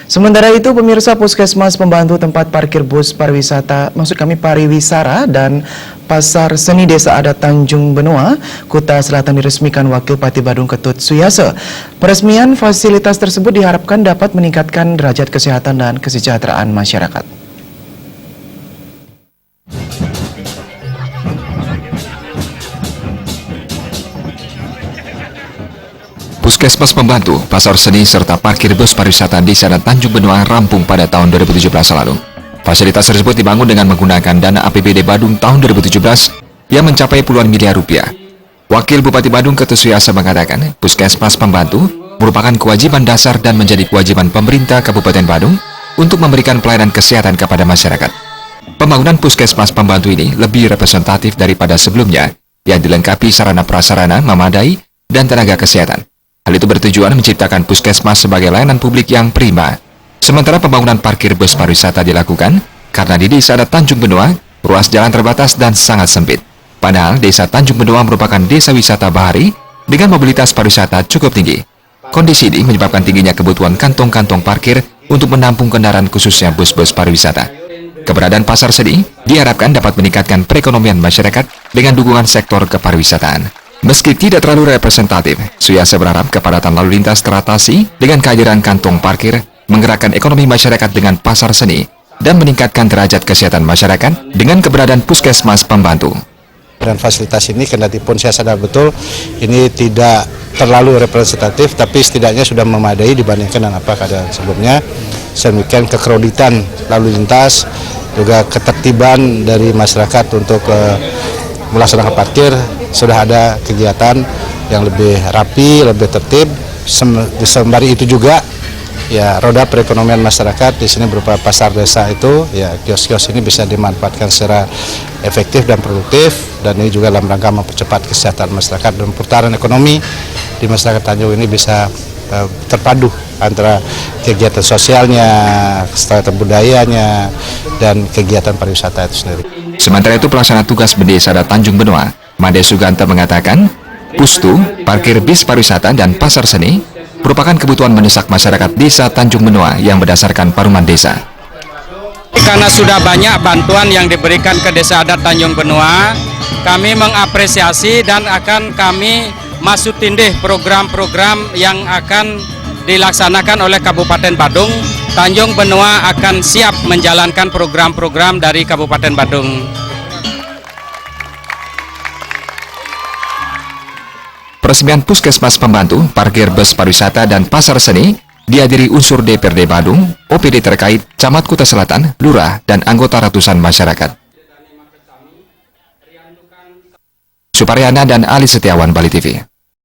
Sementara itu, pemirsa, Puskesmas Pembantu tempat parkir bus pariwisata, pariwisara dan Pasar Seni Desa Adat Tanjung Benoa, Kuta Selatan diresmikan Wakil Pati Badung Ketut Suyase. Peresmian fasilitas tersebut diharapkan dapat meningkatkan derajat kesehatan dan kesejahteraan masyarakat. Puskesmas Pembantu, Pasar Seni, serta parkir bus pariwisata Desa Adat Tanjung Benoa rampung pada tahun 2017 lalu. Fasilitas tersebut dibangun dengan menggunakan dana APBD Badung tahun 2017 yang mencapai puluhan miliar rupiah. Wakil Bupati Badung Ketut Suyase mengatakan, Puskesmas Pembantu merupakan kewajiban dasar dan menjadi kewajiban pemerintah Kabupaten Badung untuk memberikan pelayanan kesehatan kepada masyarakat. Pembangunan Puskesmas Pembantu ini lebih representatif daripada sebelumnya, yang dilengkapi sarana prasarana memadai dan tenaga kesehatan. Hal itu bertujuan menciptakan puskesmas sebagai layanan publik yang prima. Sementara pembangunan parkir bus pariwisata dilakukan karena di Desa Adat Tanjung Benoa, ruas jalan terbatas dan sangat sempit. Padahal Desa Tanjung Benoa merupakan desa wisata bahari dengan mobilitas pariwisata cukup tinggi. Kondisi ini menyebabkan tingginya kebutuhan kantong-kantong parkir untuk menampung kendaraan khususnya bus-bus pariwisata. Keberadaan Pasar Seni diharapkan dapat meningkatkan perekonomian masyarakat dengan dukungan sektor kepariwisataan. Meski tidak terlalu representatif, Suyase berharap kepadatan lalu lintas teratasi dengan kehadiran kantong parkir, menggerakkan ekonomi masyarakat dengan pasar seni, dan meningkatkan derajat kesehatan masyarakat dengan keberadaan Puskesmas Pembantu. Dan fasilitas ini kendatipun saya sadar betul ini tidak terlalu representatif, tapi setidaknya sudah memadai dibandingkan dengan apa keadaan sebelumnya. Sedemikian kekreditan lalu lintas, juga ketertiban dari masyarakat untuk melaksanakan parkir, sudah ada kegiatan yang lebih rapi, lebih tertib. Sembari itu juga ya roda perekonomian masyarakat di sini berupa pasar desa itu, ya kios-kios ini bisa dimanfaatkan secara efektif dan produktif, dan ini juga dalam rangka mempercepat kesehatan masyarakat dan putaran ekonomi di masyarakat Tanjung ini bisa terpadu antara kegiatan sosialnya, kegiatan budayanya, dan kegiatan pariwisata itu sendiri. Sementara itu, pelaksana tugas Desa Adat Tanjung Benoa, Made Suganta mengatakan, Pustu, parkir bis pariwisata dan pasar seni merupakan kebutuhan mendesak masyarakat Desa Tanjung Benoa yang berdasarkan paruman desa. Karena sudah banyak bantuan yang diberikan ke Desa Adat Tanjung Benoa, kami mengapresiasi dan akan kami masuk tindih program-program yang akan dilaksanakan oleh Kabupaten Badung. Tanjung Benoa akan siap menjalankan program-program dari Kabupaten Badung. Peresmian Puskesmas Pembantu, parkir bus pariwisata dan pasar seni dihadiri unsur DPRD Badung, OPD terkait, Camat Kuta Selatan, Lurah, dan anggota ratusan masyarakat. Suparyana dan Ali Setiawan, Bali TV.